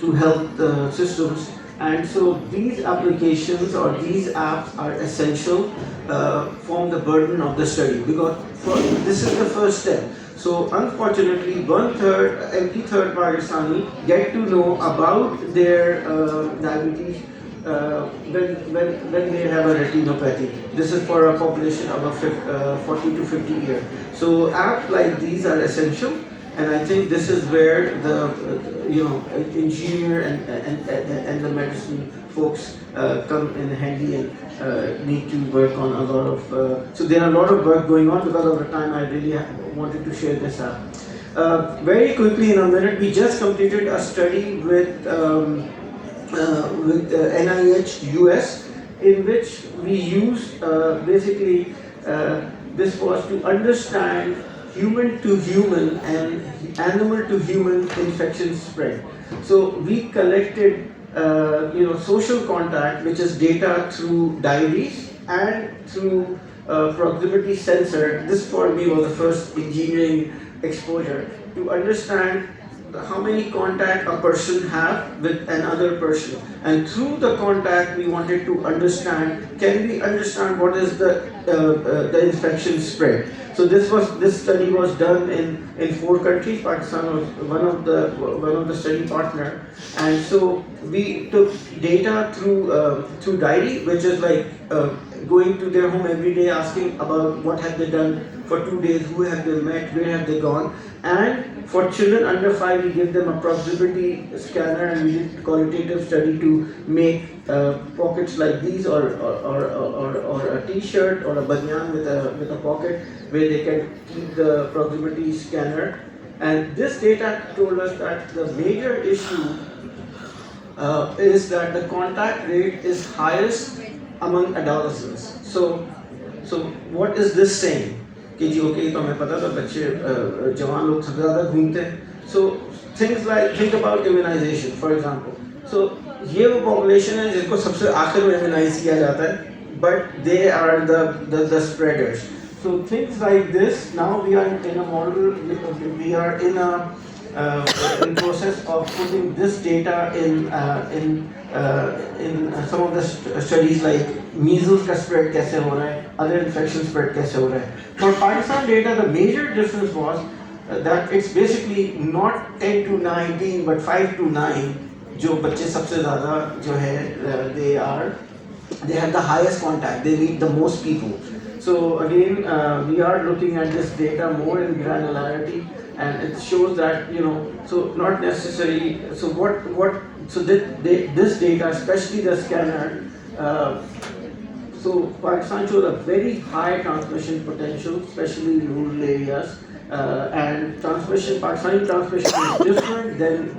to health systems. And so these applications or these apps are essential, form the burden of the study, because this is the first step. So unfortunately, every third Pakistani get to know about their diabetes when they have a retinopathy. This is for a population of 40 to 50 years. So apps like these are essential, and I think this is where the engineer and the medicine folks come in handy and need to work on a lot of. So there are a lot of work going on. Because of the time, I really wanted to share this app. Very quickly, in a minute, we just completed a study with NIH US, in which we used basically this was to understand human to human and animal to human infection spread. So we collected social contact, which is data through diaries and through proximity sensor. This for me was the first engineering exposure to understand how many contact a person have with another person, and through the contact we wanted to understand, can we understand what is the infection spread. So this study was done in 4 countries. Pakistan was one of the study partner, and so we took data through diary, which is like going to their home every day, asking about what have they done for 2 days, who have they met, where have they gone. And for children under 5, we give them a proximity scanner, and we did qualitative study to make pockets like these, or a T-shirt or a banyan with a pocket where they can keep the proximity scanner. And this data told us that the major issue is that the contact rate is highest among adolescents. So what is this saying? कि जी okay तो हमें पता था बच्चे जवान लोग सबसे ज़्यादा घूमते हैं. So things like, think about immunization for example. So ये वो population है जिनको सबसे आखिर में immunize किया जाता है, but they are the spreaders. So things like this. Now we are in a model. We are in process of putting this data in some of the studies like measles का spread कैसे हो रहा है, other infection spread कैसे हो रहा है. For Pakistan data, the major difference was that it's basically not 10 to 19 but 5 to 9 जो बच्चे सबसे ज़्यादा जो है they have the highest contact, they meet the most people. So again, we are looking at this data more in granularity, and it shows that so not necessarily. So this data, especially the scanner. So Pakistan shows a very high transmission potential, especially in rural areas, and Pakistani transmission is different than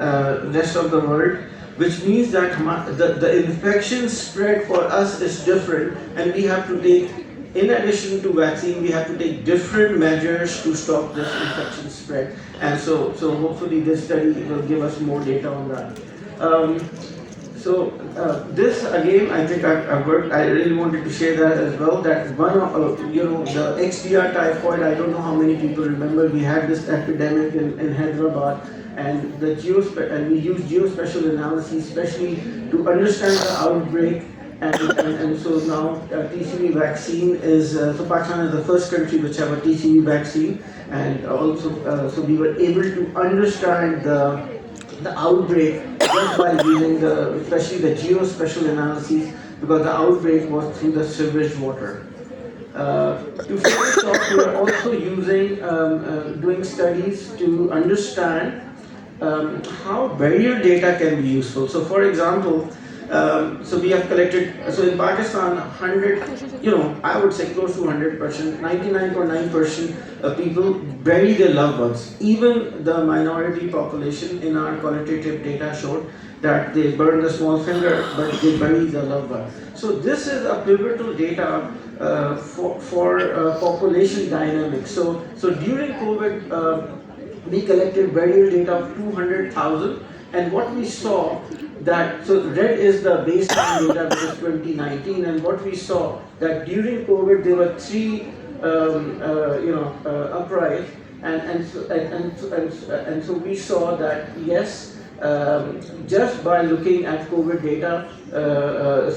rest of the world, which means that the infection spread for us is different, and we have to take, in addition to vaccine, we have to take different measures to stop this infection spread. And so hopefully this study will give us more data on that. This again, I think I've worked. I really wanted to share that as well. That one of the XDR typhoid. I don't know how many people remember. We had this epidemic in Hyderabad, and we used geospatial analysis, especially to understand the outbreak. And so now TCV vaccine is, so Pakistan is the first country which have a TCV vaccine, and also so we were able to understand the outbreak just by using especially the geospatial analysis, because the outbreak was through the sewage water. To finish off, we are also doing studies to understand how barrier data can be useful. So for example, so we have collected, so in Pakistan, 100, I would say close to 100%, 99.9% of people bury their loved ones. Even the minority population in our qualitative data showed that they burn the small finger, but they bury the loved one. So this is a pivotal data for population dynamics. So during COVID, we collected burial data of 200,000, and what we saw that, so red is the baseline data, which is 2019, and what we saw that during COVID there were 3 uprise, and so we saw that yes, just by looking at COVID data.